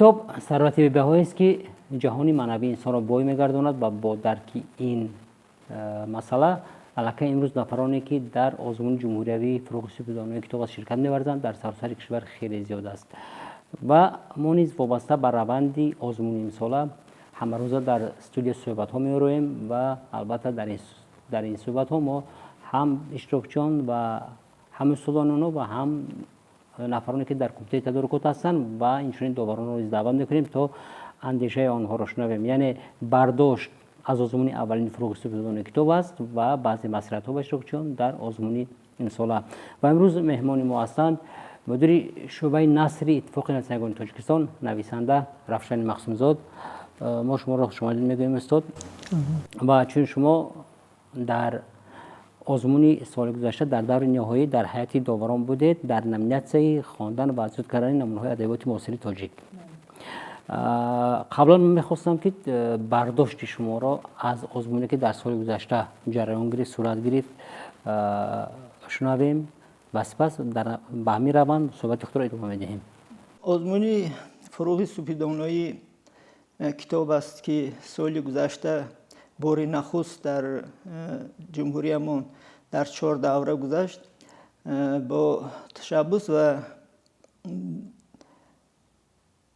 کتاب ثروت بی‌بها است که جهانی معنوی انسان را وای می‌گرداند و با درک این مسئله علاقه امروز نفرانی که در آزمون جمهوری فروغ سپیدانوی کتاب از شرکت می‌ورزند در سراسر کشور خیلی زیاد است و ما نیز وابسته به روند آزمون این ساله همه روزه در استودیو صحبت ها می‌رویم و البته در این صحبت ها ما هم اشتراکچیان و هم استادان و هم نفرانی که در کمیته تدارکات هستند و اینچنین داوران رو دعوت می‌کنیم تا اندیشه آنها را شنویم. یعنی برداشت از آزمون اولین فروغ سپیدانوی کتاب است و بعضی مسئله‌ها و اشتراکچیان در آزمون این ساله. و امروز مهمان ما هستند مدیر شعبه نثری اتفاق نویسندگان تاجیکستان نویسنده رفشان مقسومزاد. ما شما را خوش آمدید میگوییم استاد. و چون شما در آزمون سال گذشته در دور نهایی در هیئت داوران بودید در نامینیت خواندن و افزود کردن نمونه‌های ادبیات معاصر تاجیک. قبلا میخواستم که برداشت شما را از آزمونی که در سال گذشته جریان گرفت صورت گرفت شنویم و سپس در به همین روند صحبت خود را ادامه میدهیم. آزمون فروغ سپیدانوی کتاب است که سال گذشته بار نخست در جمهوریمون در 4 دوره گذشت. با تشبث و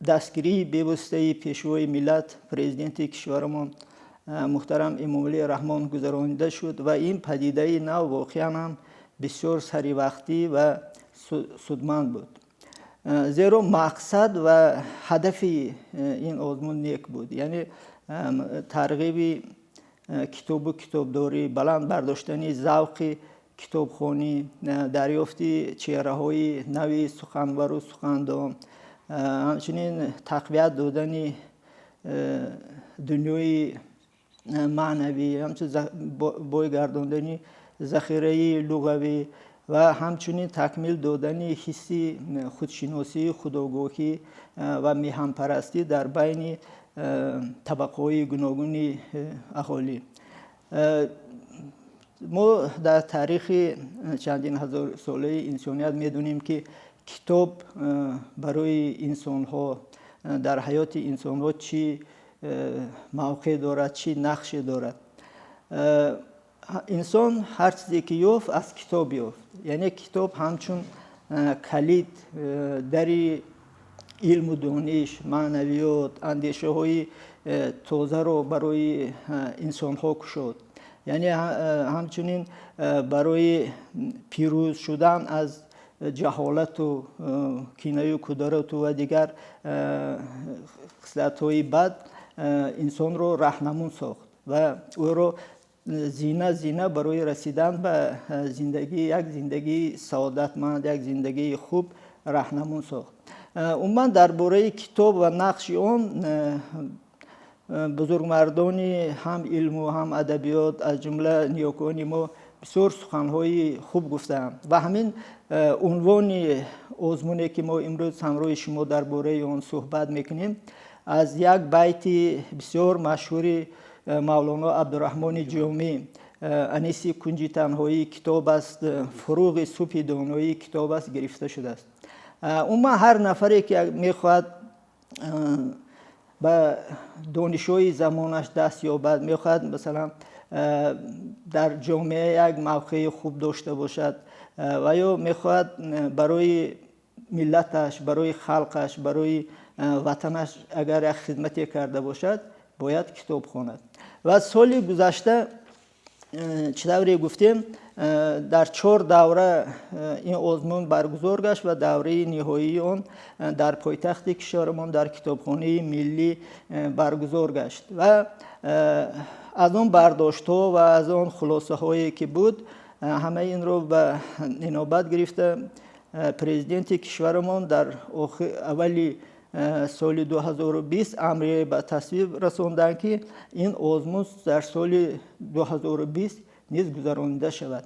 دستگیری بی‌واسطه پیشوای ملت پرزیدنت کشورمون محترم امامعلی رحمان گذرانیده شد و این پدیده نو واقعا هم بسیار سری وقتی و سودمند بود، زیرا مقصد و هدف این آزمون نیک بود، یعنی ترغیب کتاب و کتابداری، بلند برداشتنی ذوق کتابخوانی، دریافت چهره‌های نوی سخنور و سخندان، همچنین تقویت دادن دنیای معنوی، همچنین بایگرداندن ذخیره لغوی و همچنین تکمیل دادن حس خودشناسی، خودآگاهی و میهن پرستی در بین طبقه‌های گوناگون اهالی. ما در تاریخ چندین هزار ساله انسانیت میدونیم که کتاب برای انسان‌ها در حیات انسان‌ها چی موقع دارد، چی نقش دارد. انسان هر چیزی که یافت از کتاب یافت، یعنی کتاب همچون کلید در علم و دانش، معنویات، اندیشه های تازه رو برای انسان ها گشود، یعنی همچنین برای پیروز شدن از جهالت و کینه و کدورت و دیگر خصلت های بد انسان رو راهنمون ساخت و او رو زینه برای رسیدن به زندگی، یک زندگی سعادتمند، یک زندگی خوب راهنمون ساخت. عموما درباره کتاب و نقش آن بزرگمردان هم علم و هم ادبیات از جمله نیاکان ما بسیار سخنهای خوب گفتند و همین عنوان آزمونی که ما امروز همراه شما درباره آن صحبت میکنیم از یک بیت بسیار مشهور مولانا عبدالرحمن جامی انیس کنج تنهایی کتاب است، فروغ سپیدانوی کتاب است گرفته شده است. اما هر نفری که میخواهد به دانش‌های زمانش دست یابد، میخواهد مثلا در جامعه یک موقع خوب داشته باشد و یا میخواهد برای ملتش، برای خلقش، برای وطنش اگر یک خدمتی کرده باشد باید کتاب خواند. و سال گذشته چطوری گفتیم در 4 دوره این آزمون برگزار گشت و دوره نهایی آن در پایتخت کشورمان در کتابخانه ملی برگزار گشت و از آن برداشت‌ها و از آن خلاصه هایی که بود همه این رو به نوبت گرفته پرزیدنت کشورمان در اولی سال 2020 امر به تصویب رساندند که این آزمون در سال 2020 نیز گذرانیده شود.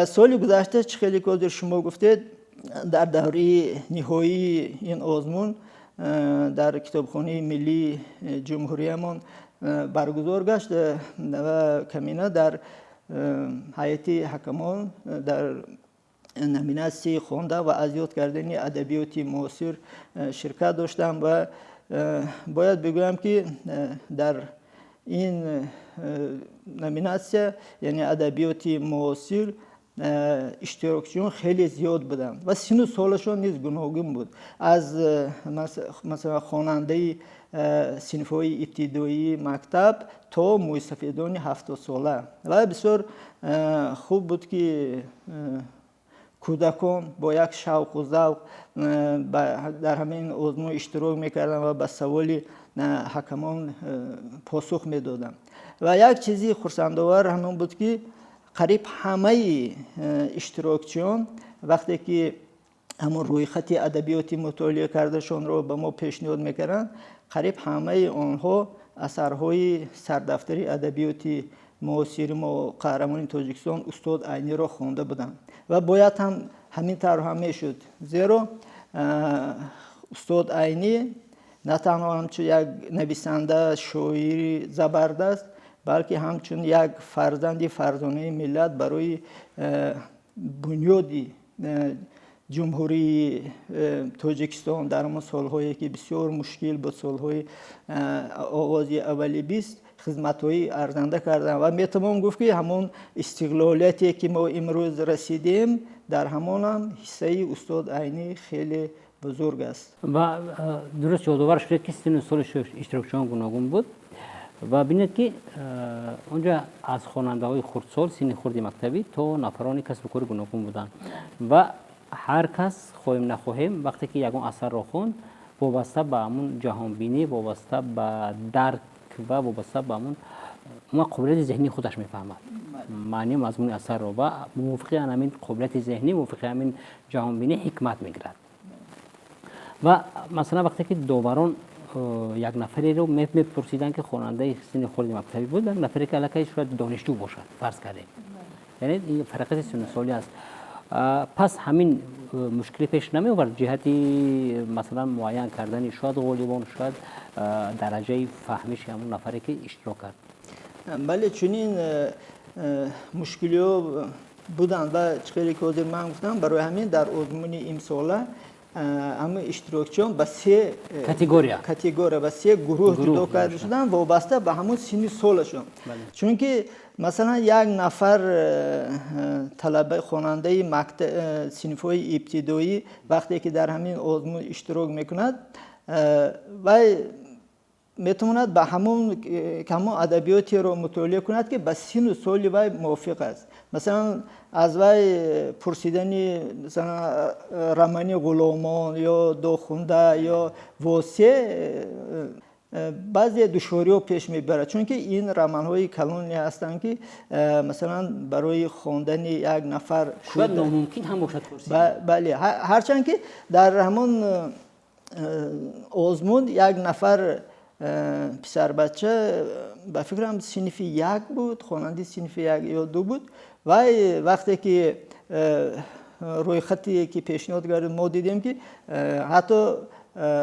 سال گذشته چه خیلی که شما گفتید در دوره نهایی این آزمون در کتابخانه ملی جمهوریمان برگزار گشت و کمینه در هیئت حکمان در نامیناسی خوانده و از یاد کردن ادبیات معاصر شرکت داشتم و باید بگویم که در این نامیناسیا یعنی ادبیات معاصر اشتراکچیون خیلی زیاد بودن و سن و سالشون نیز گوناگون بود. از مثلا خواننده صنف‌های ابتدایی مکتب تا موسیقیدان 70 ساله و بسیار خوب بود که کودکان با یک شوق و ذوق در همین آزمون اشتراک میکردن و به سوال حکمان پاسخ میدادن. و یک چیزی خرسندآور همون بود که قریب همه اشتراکچیان وقتی که همون روی خط ادبیاتی مطالعه کردشون رو به ما پیشنهاد میکردن، قریب همه آنها اثرهای سردفتری ادبیاتی معاصر ما قهرمان تاجیکستان استاد عینی را خوانده بودند و باید هم همین طور هم میشد، زیرا استاد عینی نه تنها همچون یک نویسنده شاعری زبردست، بلکه همچون یک فرزانه ملت برای بنیادی جمهوری تاجیکستان در اون سالهایی که بسیار مشکل بود، سالهای آغازی اولی 20 خدمت‌های ارزنده کردن و میتوان گفت که همون استقلالیتی که ما امروز رسیدیم در همون هم حصه استاد عینی خیلی بزرگ است. و درست یادآور شد که سن و سال اشتراکچیان گوناگون بود و ببینید که اونجا از خواننده های خردسال سن خرد مکتبی تا نفران کسب و کار گوناگون بودن و هر کس خواهیم نخواهیم وقتی که یگان اثر را خوند وابسته به همون جهان بینی، وابسته به درک و وابسته به همون قابلیت ذهنی خودش میفهمد معنی مضمون اثر را و موافق همین قابلیت ذهنی، موافق همین جهان بینی حکمت میگیرد. و مثلا وقتی که دوباران یک نفری رو میپرسیدن که خواننده سن خرد مکتبی بود، یک نفری که الکی شاید دانشجو باشد فرض کردیم، یعنی این فرق سن سالی است. پس همین مشکلی پیش نمی آورد جهتی مثلا معین کردن شاید غالبان شاید درجه فهمش همون نفری که اشتراک کرد. بله چنین مشکلی بودن و چیزی که حاضر من گفتم برای همین در آزمون امساله اما اشتراکچیان به 3 کاتگوری و 3 گروه جدا کرده شدن وابسته به همون سن سالشون. چون که مثلا یک نفر طلبه خواننده مکتب صنف‌های ابتدایی وقتی که در همین آزمون اشتراک میکند و میتواند به همون ادبیاتی رو مطالعه کند که به سن و سال وی موافق است. مثلا از وی پرسیدن مثلا رمانی غلامان یا داخونده یا واسه بعضی دشواری‌ها پیش میبرد، چون که این رمان‌های کلانی هستند که مثلا برای خواندن یک نفر شاید ناممکن هم باشد پرسیدن. بله، هرچند که در همون آزمون یک نفر پسر بچه به فکرم صنف 1 بود، خواننده صنف 1 یا 2 بود و وقتی که روی خطی که پیشنهاد کرد ما دیدیم که حتی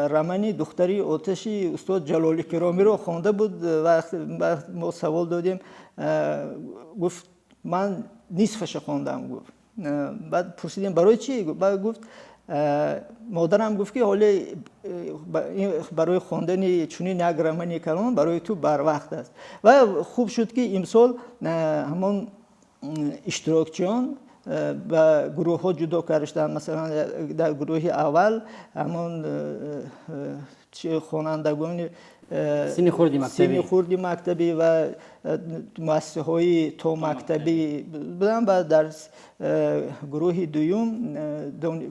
رمانی دختری آتشی استاد جلالی کرامی رو خوانده بود. وقتی ما سوال دادیم گفت من نصفش خواندم. گفت بعد پرسیدیم برای چی؟ بعد گفت مادرم گفت که حالا برای خواندن چنین یک رمانی کلام برای تو بر وقت است. و خوب شد که امسال همون اشتراکچیان به گروه ها جدا کردن. مثلا در گروه اول همون خوانندگان سن خرد مکتبی و مؤسسه های تو مکتبی بودن و در گروه دوم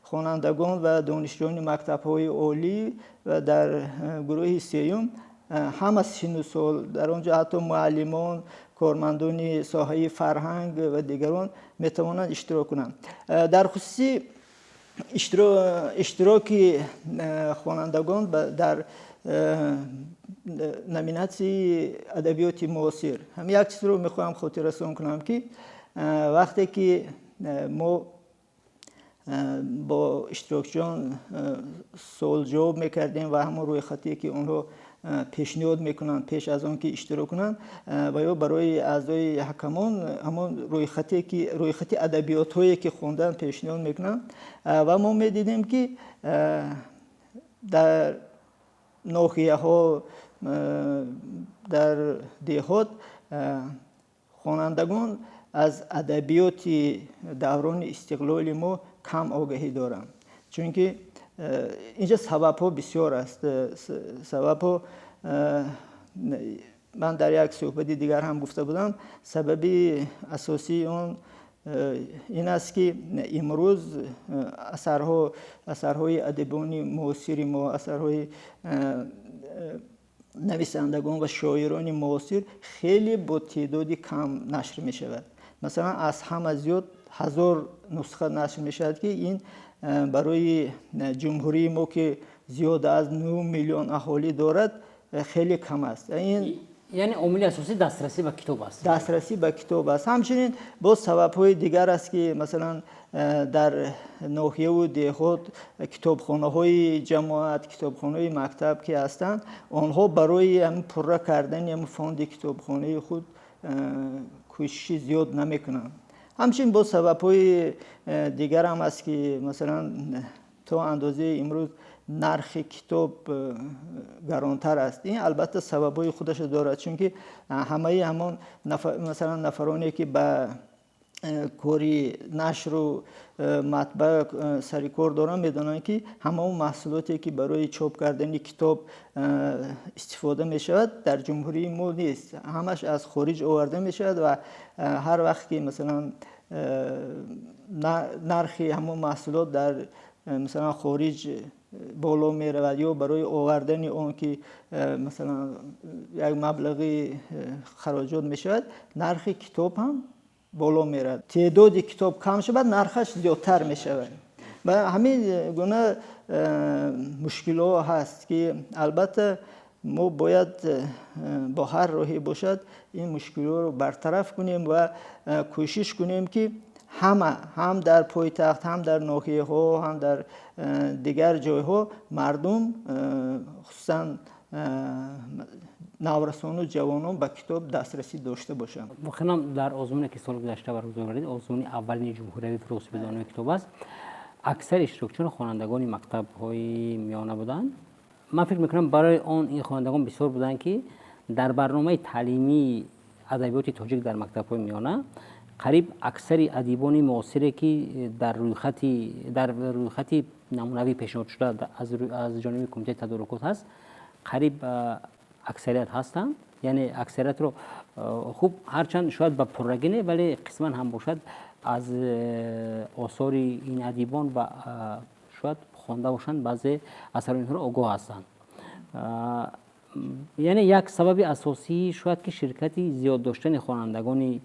خوانندگان و دانشجویان مکتب های عالی و در گروه سوم هم از سن و سال در آنجا حتی معلمان، کارمندان ساحه فرهنگ و دیگران میتوانند اشتراک کنند. در خصوص اشتراک خوانندگان در نامیناسی ادبیات معاصر هم یک چیز رو میخوام خاطر رسان کنم که وقتی که ما با اشتراکچیان سوال جواب میکردیم و همون روی خطی که اونها پیشنهاد میکنن پیش از آن که اشتراک کنن و یا برای اعضای حکمان همون روی خطی ادبیات هایی که خوندن پیشنهاد میکنن و ما میدیدیم که در ناحیه ها در دهات خوانندگان از ادبیات دوران استقلال ما کم آگاهی دارند، چون که اینجا سبب ها بسیار است. سبب ها من در یک صحبت دیگر هم گفته بودم، سبب اساسی اون این است که امروز اثرهای ادیبان معاصر ما، اثرهای نویسندگان و شاعران معاصر خیلی با تعدادی کم نشر می شود. مثلا از همه زیاد 1000 نسخه نشر می شود که این برای جمهوری ما که زیاد از 9 میلیون اهالی دارد خیلی کم است. این یعنی عامل اساسی دسترسی به کتاب است. دسترسی به کتاب است. همچنین با سبب‌های دیگر است که مثلا در ناحیه و دهات کتابخانه‌های جماعت، کتابخانه‌های مکتب که هستند، آنها برای هم پره کردن هم فاند کتابخانه خود کوشش زیاد نمی‌کنند. همچنین با سبب‌های دیگر هم است که مثلا تا اندازه امروز نرخ کتاب گرانتر است. این البته سببای خودش دارد، چون که همه همان مثلا نفرانی که به کاری نشر و مطبع سر کار دارن میدونن که همه محصولاتی که برای چاپ کردن کتاب استفاده می شود در جمهوری ما نیست، همش از خارج آورده می شود و هر وقت که مثلا نرخ همون محصولات در مثلا خارج بالا می رود یا برای آوردن اون که مثلا یک مبلغی خراجات می شود، نرخ کتاب هم بالا می رود. تعداد کتاب کم شود، نرخش زیادتر می شود. و همین گونه مشکلات هست که البته ما باید با هر راهی باشد این مشکلات رو برطرف کنیم و کوشش کنیم که هم در پایتخت، هم در ناحیه ها، هم در دیگر جایها مردم خصوصا نورسان و جوانان به کتاب دسترسی داشته باشند. بخونم در آزمونی که سال گذشته برگزار کردید، آزمون اولین جمهوری فروغ کتاب است، اکثر اشتراکچیان خوانندگان مکتب های میانه بودند. من فکر میکنم برای آن این خوانندگان بسیار بودند که در برنامه تعلیمی ادبیات تاجیک در مکتب های میانه قریب اکثر ادیبان معاصری که در روی خط نمونوی پیشنهاد شده از جانب کمیته تدارکات هست، قریب اکثریت هستند. یعنی اکثریت رو خوب هرچند شاید به پررگی نه، ولی قسما هم باشد از آثار این ادیبان و شاید خوانده باشند، بعضی اثر اینها رو آگاه هستند. یعنی یک سبب اساسی شاید که شرکتی زیاد داشتن خوانندگان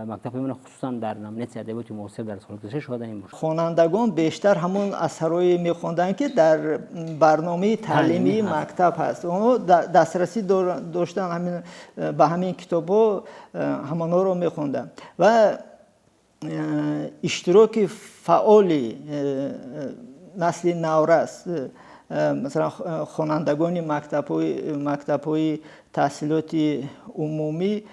مکتب میمونه، خصوصا در نمونه ادبیات معاصر در سال گذشته شاید این باشه. خوانندگان بیشتر همون اثرایی میخوندن که در برنامه تعلیمی مکتب هست. اونها دسترسی داشتن همین به همین کتابا همونا رو میخوندن و اشتراک فعالی نسل نورس مثلا خوانندگان مکتب‌های تحصیلات عمومی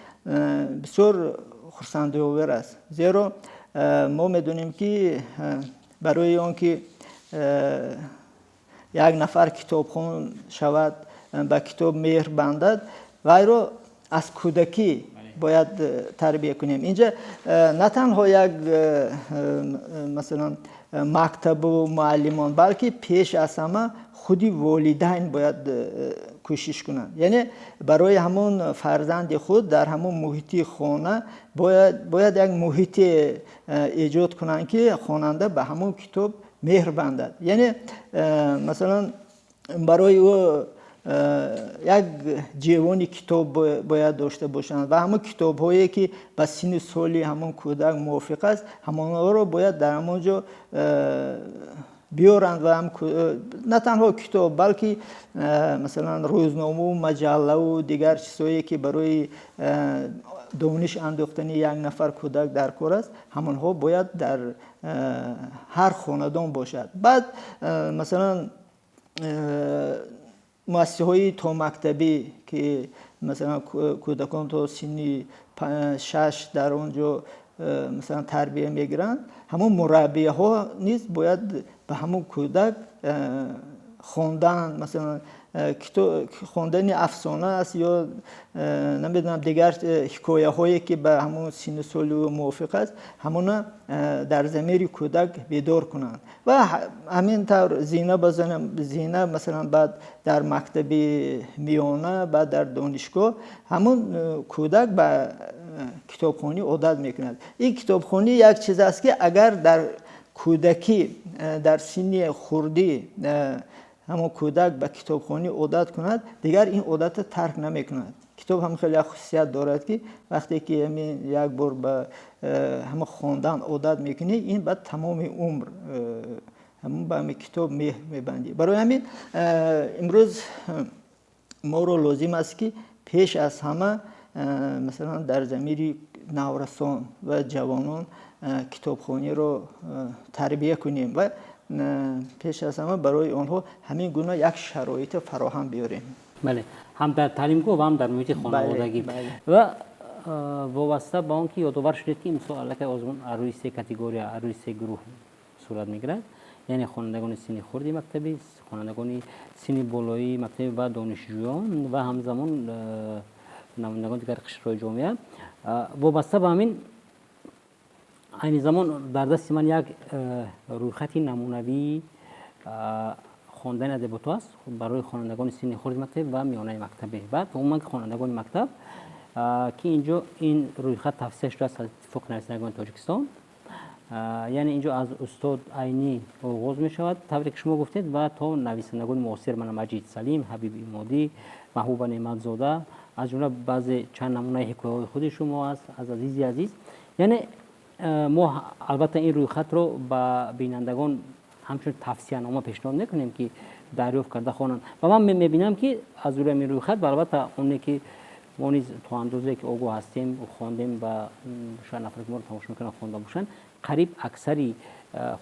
بسیار خرسندآور است، زیرا ما میدونیم که برای آنکه یک نفر کتابخوان شود، به کتاب مهر بندد، وی را از کودکی باید تربیت کنیم. اینجا نه تنها یک مثلا مکتب و معلمان، بلکه پیش از همه خودی والدین باید کوشش کنند. یعنی برای همون فرزند خود در همون محیط خانه باید یک محیط ایجاد کنند که خواننده به همون کتاب مهر بندد. یعنی مثلا برای او یک جوانی کتاب باید داشته باشند و همون کتاب هایی که به سن سالی همون کودک موافق است، همون رو باید در همونجا بیارند و هم نه تنها کتاب بلکه مثلا روزنامه و مجله و دیگر چیزهایی که برای دانش انداختن یک نفر کودک در کار است، همونها باید در هر خاندان باشد. بعد مثلا مؤسسه‌های تا مکتبی که مثلا کودکان تا سن 6 در اونجا مثلا تربیت میگیرند، همون مربیه ها نیز باید به همون کودک خوندن مثلا خوندن افسانه است یا نمیدونم دیگر حکایه هایی که به همون سن سال موافق است همون در ضمیر کودک بیدار کنند و همین طور زینه بزنم زینه مثلا بعد در مکتب میانه بعد در دانشگاه همون کودک به کتابخوانی عادت میکند. این کتابخوانی یک چیز است که اگر در کودکی در سن خردی همون کودک به کتابخوانی عادت کند دیگر این عادت ترک نمی کند. کتاب هم خیلی خصوصیت دارد که وقتی که یک بار به همون خواندن عادت میکنی این بعد تمام عمر همون به همین کتاب میبندی. برای همین امروز ما رو لازم است که پیش از همه مثلا در ضمیر نورسان و جوانان کتابخوانی رو تربیت کنیم و پیش از همه برای آنها همین گونه یک شرایط فراهم بیاریم. بله، هم در تعلیمگاه و هم در محیط خانوادگی. و وابسته به آنکه یادآور شدید که این سوال که آزمون روی سه کاتگوری روی سه گروه صورت میگیرد، یعنی خوانندگان سن خردی مکتبی، خوانندگان سن بالایی مکتبی و دانشجویان و همزمان نمایندگان دیگر قشرهای جامعه. وابسته به همین این زمان در دست من یک رویخط نمونوی خواندن ادبیات است برای خوانندگان سن خرد مکتب و میانه مکتبی. بعد عموما خوانندگان مکتب که اینجا این رویخط تفسیر شده است از اتفاق نویسندگان تاجیکستان، یعنی اینجا از استاد عینی آغاز می شود طوری که شما گفتید و تا نویسندگان معاصر من مجید سلیم، حبیب امادی، محبوب نعمتزاده، از جمله بعضی چند نمونه حکایه‌های خود شما است از عزیز. یعنی ما البته این رویخط رو به بینندگان همچون توصیه نامه پیشنهاد نکنیم که دریافت کرده خوانند و من میبینم که از روی این رویخط البته اونی که ما نیز تا اندازه که آگاه هستیم و خواندیم و شاید نفر که ما رو تماشا میکنن خوانده باشن قریب اکثری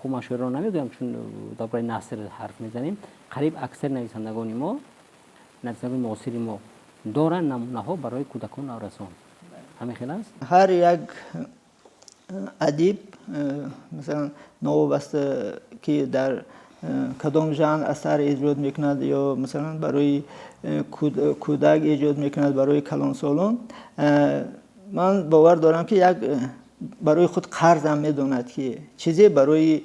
خوب من شعر رو نمیگویم چون درباره نثر حرف میزنیم، قریب اکثر نویسندگان ما نویسندگان معاصر ما دارن نمونه ها برای کودکان نورسان. همین خیلی است. هر یک ادیب مثلا نوابسته که در کدام ژانر اثر ایجاد میکند یا مثلا برای کودک ایجاد میکند برای کلانسالان، من باور دارم که یک برای خود قرض هم میداند که چیزی برای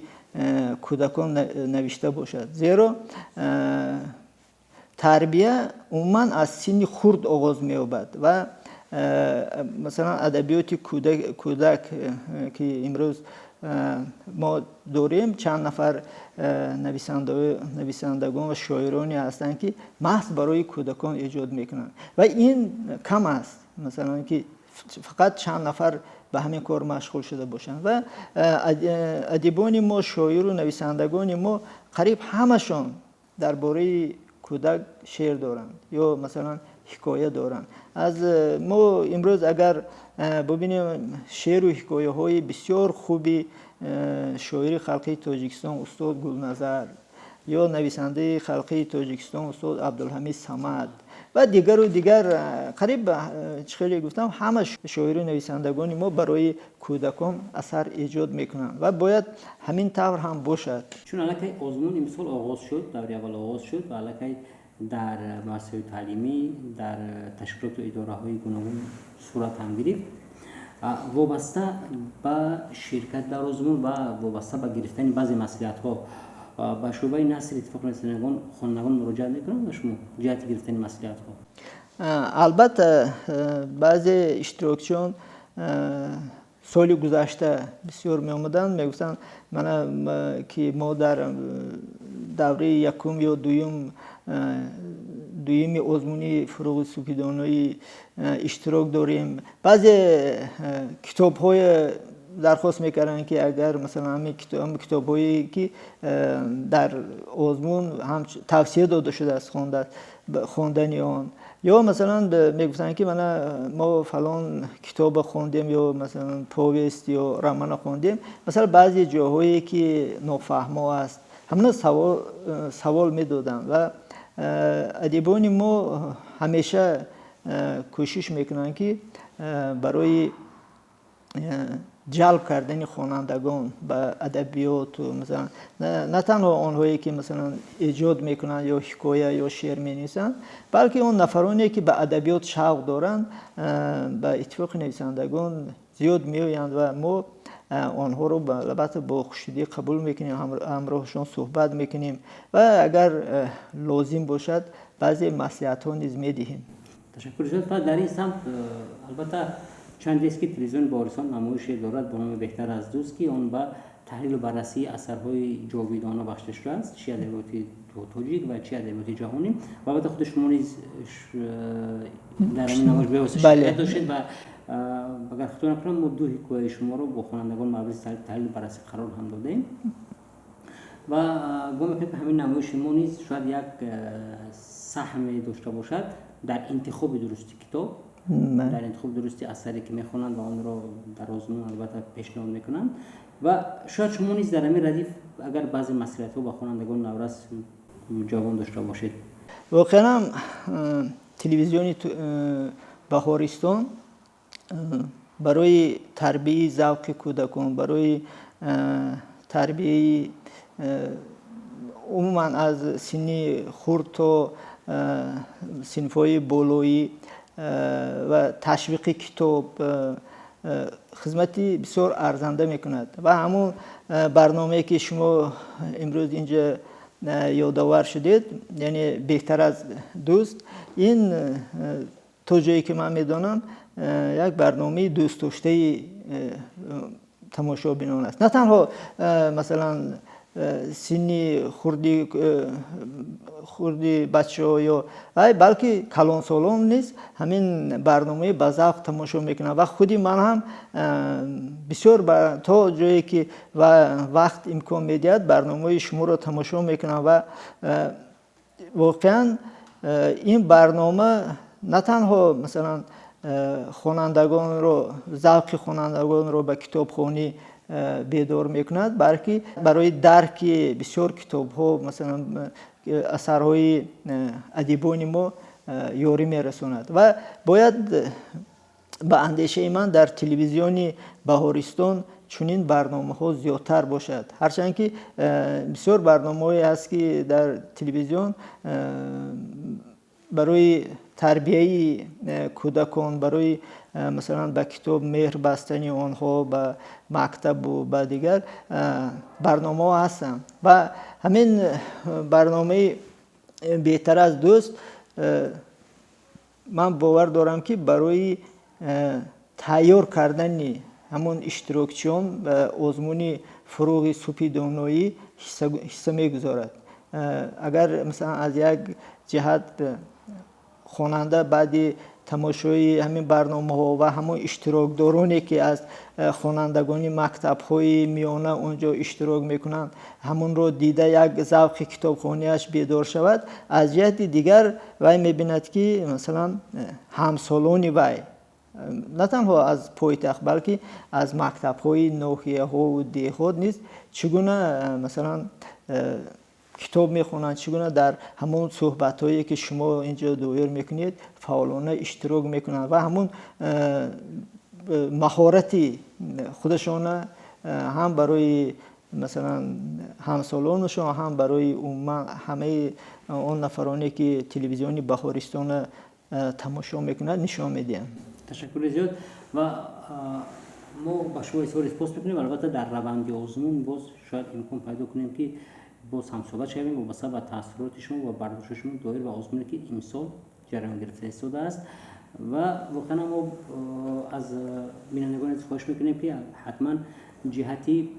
کودکان نوشته باشد، زیرا تربیه عموما از سن خرد آغاز می‌یابد و مثلا ادبیات کودک که امروز ما داریم چند نفر نویسندگان و شاعرانی هستند که محض برای کودکان ایجاد میکنند و این کم است مثلا که فقط چند نفر به همین کار مشغول شده باشند و ادیبان ما، شاعر و نویسندگان ما قریب همشون درباره کودک شعر دارند یا مثلا حکایه دارند. از ما امروز اگر ببینیم شعر و حکایه های بسیار خوبی شاعر خلقی تاجیکستان استاد گلنظر یا نویسنده خلقی تاجیکستان استاد عبدالحمید صمد و دیگر قریب خیلی گفتم همه شاعر و نویسندگان ما برای کودکان اثر ایجاد میکنند و باید همین طور هم باشد. چون الکی آزمون امسال آغاز شد، دوره اول آغاز شد و الکی در مؤسسه تعلیمی در تشکیلات و اداره های گوناگون صورت هم گرفت. وابسته به شرکت در آزمون و وابسته به گرفتن بعضی مسئولیت ها به شعبه نثر اتفاق نویسندگان خوانندگان مراجعه میکنند و شما جهت گرفتن مسئولیت ها؟ البته بعضی اشتراکچیان سال گذشته بسیار می آمدن میگفتن من که ما در دوره یکم یا دویم آزمونی فروغ سپیدانوی اشتراک داریم. بعضی کتاب های درخواست میکردن که اگر مثلا همین کتاب هایی که در آزمون هم توصیه داده شده است خواندن آن، یا مثلا میگفتن که ما فلان کتاب خواندیم یا مثلا پویست یا رمان خواندیم، مثلا بعضی جاهایی که نافهما است همون سوال میدادن و ادیبان ما همیشه کوشش میکنن که برای جلب کردن خوانندگان به ادبیات و مثلا نه تنها آنهایی که مثلا ایجاد میکنن یا حکایه یا شعر مینویسن، بلکه اون نفرانی که به ادبیات شوق دارن به اتفاق نویسندگان زیاد میآیند و ما آنها رو البته با خوشنودی قبول میکنیم، همراهشان صحبت میکنیم و اگر لازم باشد بعضی نصیحت ها نیز میدهیم. تشکر زیاد. در این سمت البته چند است که تلویزیون باورستان نمایش دارد به نام بهتر از دوست که آن به تحلیل و بررسی اثرهای جاویدانه بخشیده شده است، چه ادبیات تاجیک و چه ادبیات جهانی. و البته خود شما نیز در این نمایش به واسطه شرکت داشتید و اگر خطا نکنم ما 2 حکایه شما رو با خوانندگان مورد تحلیل و بررسی قرار هم دادیم و گمان می‌کنم که همین نمایش ما نیز شاید یک سهم داشته باشد در انتخاب درستی کتاب، در انتخاب درستی اثری که میخونند و آن را در آزمون البته پیشنهاد میکنند و شاید شما نیز در همین ردیف اگر بعضی مسئولیت‌ها با خوانندگان نورس جوان داشته باشید. واقعا تلویزیون بهارستان برای تربیت ذوق کودکان، برای تربیت عموما از سنی خرد تا صنف‌های بالایی و تشویق کتاب خدمتی بسیار ارزنده میکند و همون برنامه‌ای که شما امروز اینجا یادآور شدید، یعنی بهتر از دوست، این تا جایی که من میدانم یک برنامه دوست داشته تماشابینان است. نه تنها مثلا سنی خردی بچه‌ها یا بلکه کلان سالان نیست همین برنامه با ذوق تماشا میکنن و خودی من هم بسیار تا جایی که وقت امکان میدهد برنامه شما رو تماشا میکنم و واقعا این برنامه نه تنها مثلا خوانندگان رو ذوق خوانندگان رو به کتابخوانی بیدار میکند، بلکه برای درک بسیار کتاب ها مثلا اثرهای ادیبان ما یاری میرساند و باید به اندیشه من در تلویزیون بهارستان چنین برنامه ها زیادتر باشد. هرچند که بسیار برنامه‌ای هست که در تلویزیون برای تربیه کودکان، برای مثلا به کتاب مهر بستنی آنها، به مکتب و به دیگر برنامه ها هستند و همین برنامه بهتر از دوست من باور دارم که برای تیار کردن همون اشتراکچیان و آزمون فروغ سپیدانایی حصه میگذارد. اگر مثلا از یک جهت خواننده بعد تماشای همین برنامه ها و همون اشتراکدارانی که از خوانندگان مکتب های میانه اونجا اشتراک میکنند همون رو دیده یک ذوق کتابخوانیش بیدار شود، از جهت دیگر وی میبیند که مثلا همسالان وی نه تنها از پایتخت بلکه از مکتب های ناحیه ها و دیهات نیست چگونه مثلا کتاب میخونند، چگونه در همون صحبت هایی که شما اینجا دایر میکنید فعالانه اشتراک میکنند و همون مهارتی خودشان هم برای مثلا همسالانشان هم برای همه اون نفرانی که تلویزیون بهارستان تماشا میکنند نشان میدهند. تشکر زیاد و ما با شما اظهار سپاس میکنیم. البته در روند آزمون باز شاید امکان پیدا کنیم که باز هم صحبت شویم و بسا و تاثیرات شما و برداشت شما دایر و آزمونی که امسال جریان گرفته استاده است و واقعا ما از بینندگان خواهش میکنیم که حتما جهتی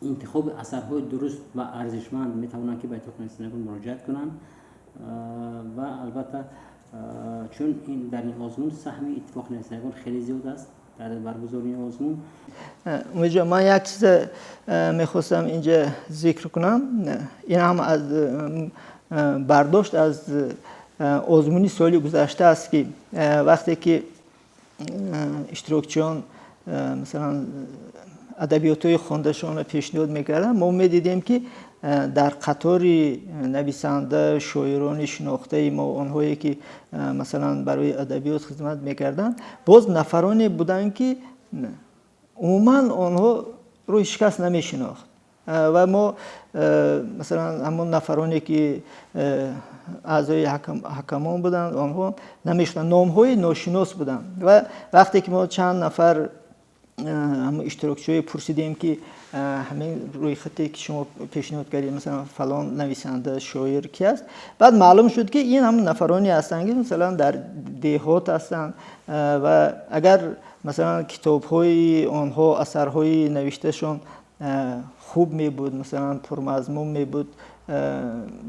انتخاب اثرهای درست و ارزشمند میتوانند که به اتفاق نویسندگان مراجعت کنند و البته چون این در این آزمون سهم اتفاق نویسندگان خیلی زیاد است در برگزاری آزمون. اونجا من یک چیز میخواستم اینجا ذکر کنم، این هم از برداشت از آزمونی سالی گذشته است که وقتی که اشتراکچیان مثلا ادبیات‌های خوانده‌شان پیشنهاد میکردن ما میدیدیم که در قطار نویسنده شاعران شناخته ما آنهایی که مثلا برای ادبیات خدمت میکردن باز نفرانی بودن که عموما آنها روی شکست نمیشناخت و ما مثلا همون نفرانی که اعضای حکمان بودند آنها نمیشناختند، نام‌های ناشناس بودند و وقتی که ما چند نفر همون اشتراکچی‌های پرسیدیم که همین روی خطی که شما پیشنهاد کردید مثلا فلان نویسنده شاعر کی است، بعد معلوم شد که این همون نفرانی هستند که مثلا در دهات هستند و اگر مثلا کتاب‌های آنها اثرهای نوشتهشون خوب می بود، مثلا پرمضمون می بود،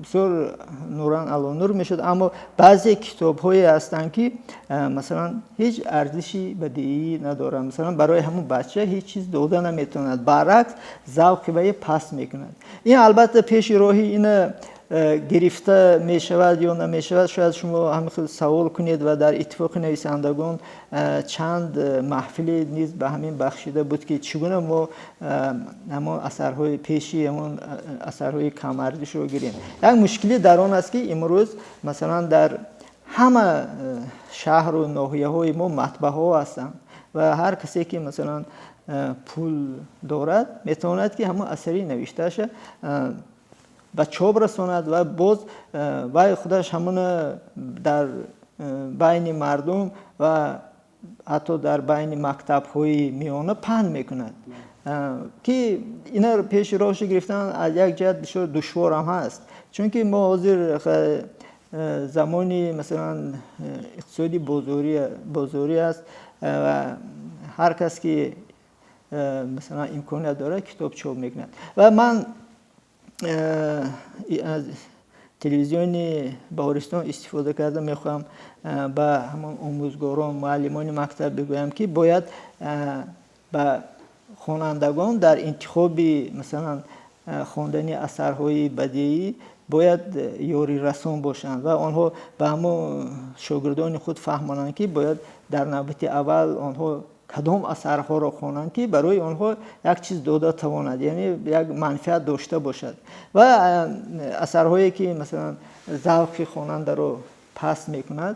بسیار نوران علی نور می شد، اما بعضی کتاب هایی هستند که مثلا هیچ ارزشی بدیهی ندارند، مثلا برای همون بچه هیچ چیز داده نمیتوند، برعکس ذوق وی پست میکند. این البته پیش راهی این گرفته می شود یا نمی شود، شاید شما همین خیلی سوال کنید و در اتفاق نویسندگان چند محفلی نیز به همین بخشیده بود که چگونه ما همون اثرهای پیشی، همون اثرهای کم ارزش رو گیریم. یک مشکلی در آن است که امروز مثلا در همه شهر و ناحیه های ما مطبعه ها هستند و هر کسی که مثلا پول دارد میتواند که همون اثری نوشته شه به چاپ رساند و باز وای خودش همون در بین مردم و حتی در بین مکتب های میانه پهن میکند که اینا رو پیش راهش گرفتن از یک جهت بسیار دشوار هم هست، چون که ما حاضر زمانی مثلا اقتصادی بازاری است و هر کس که مثلا امکانیت داره کتاب چاپ میکند و من از تلویزیون بهارستان استفاده کرده میخوام به همون آموزگاران معلمان مکتب بگویم که باید به خوانندگان در انتخاب مثلا خواندن اثرهای بدیعی باید یاری رسان باشند و آنها به همون شاگردان خود فهمانند که باید در نوبت اول آنها کدام اثرها را خوانند که برای آنها یک چیز داده تواند، یعنی یک منفعت داشته باشد و اثرهایی که مثلا ذوق خواننده رو پست میکند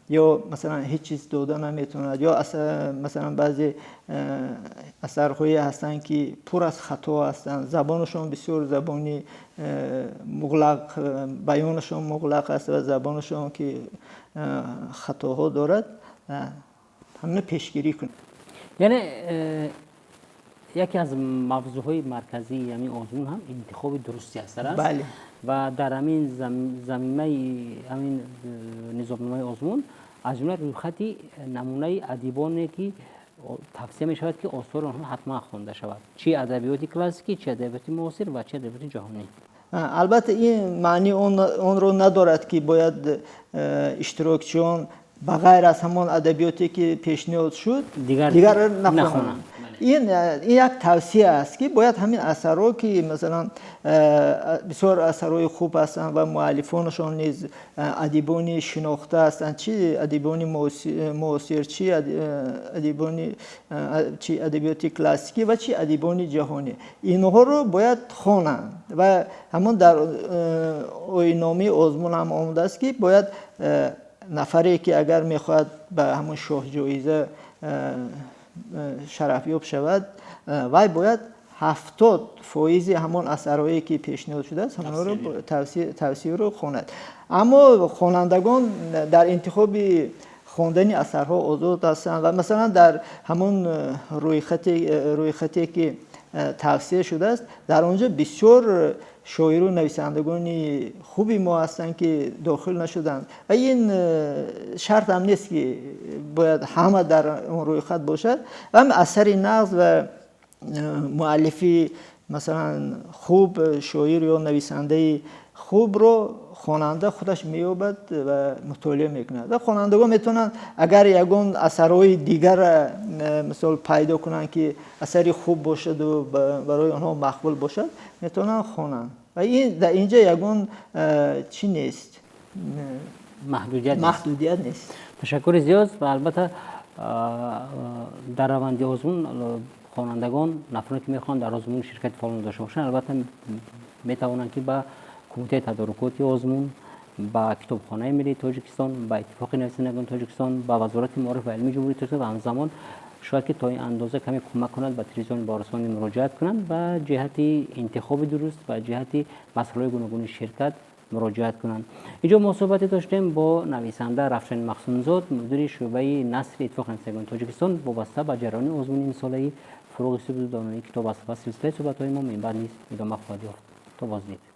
یا مثلا هیچ چیز داده نمیتوند یا مثلا بعضی اثرهایی هستند که پر از خطا هستند، زبانشون بسیار زبانی مغلق، بیانشون مغلق است و زبانشون که خطاها دارد همه پیشگیری کنید. یعنی یکی از موضوعهای مرکزی یعنی آزمون هم انتخاب درستی است. بله. و در همین زمینه همین نظامنامه آزمون از جمله رویخطی نمونه ادیبانی که توصیه می شود که آثار آنها حتما خوانده شود، چه ادبیات کلاسیکی، چه ادبیات معاصر و چه ادبیات جهانی. البته این معنی اون رو ندارد که باید اشتراکچیان بغیر از همان ادبیاتی که پیشنهاد شد دیگر نخوانند. این یک توصیه است که باید همین اثرها که مثلا بسیار اثرهای خوب هستند و مؤلفانشان نیز ادیبان شناخته هستند، چه ادیبان معاصر، چه ادبیات کلاسیکی و چه ادیبان جهانی، اینها رو باید خوانند و همون در آیین‌نامه آزمون هم آمده است که باید نفری که اگر میخواد به همون شاه جایزه شرفیاب شود وای باید 70% همون اثرهایی که پیشنهاد شده است همون رو توصیه رو خواند. اما خوانندگان در انتخاب خواندن اثرها آزاد هستند و مثلا در همون روی خطی که توصیه شده است در آنجا بسیار شاعر و نویسندگان خوبی ما هستند که داخل نشدند و این شرط هم نیست که باید همه در اون روی خط باشد و هم اثر نقض و مؤلفی مثلا خوب، شاعر یا نویسنده خوب رو خواننده خودش مییابد و مطالعه میکند و خوانندگان میتونن اگر یگون اثرهای دیگر مثلا پیدا کنن که اثری خوب باشد و برای آنها مقبول باشد میتونن خوانند و این در اینجا یگون چی نیست، محدودیت نیست. تشکر زیاد. و البته در روند آزمون خوانندگان نفرانی که میخوان در آزمون شرکت فعال داشته باشن البته میتوانند که با کمیته تدارکات آزمون، با کتابخانه ملی تاجیکستان، با اتفاق نویسندگان تاجیکستان، با وزارت معارف و علمی جمهوری تاجیکستان و همزمان شاید که تا این اندازه کمی کمک کند به تلویزیون بارسانی مراجعت کنند و جهت انتخاب درست و جهت مسائل گوناگون شرکت مراجعت کنند. اینجا ما صحبت داشتیم با نویسنده رفشن مخزونزاد، مدیر شعبه نثر اتفاق انسان تاجیکستان وابسته به جریان آزمون این ساله فروغ سپهر دانایی کتاب است و سلسله صحبت‌های ما من بعد نیز ادامه خواهد یافت. تا بازدید.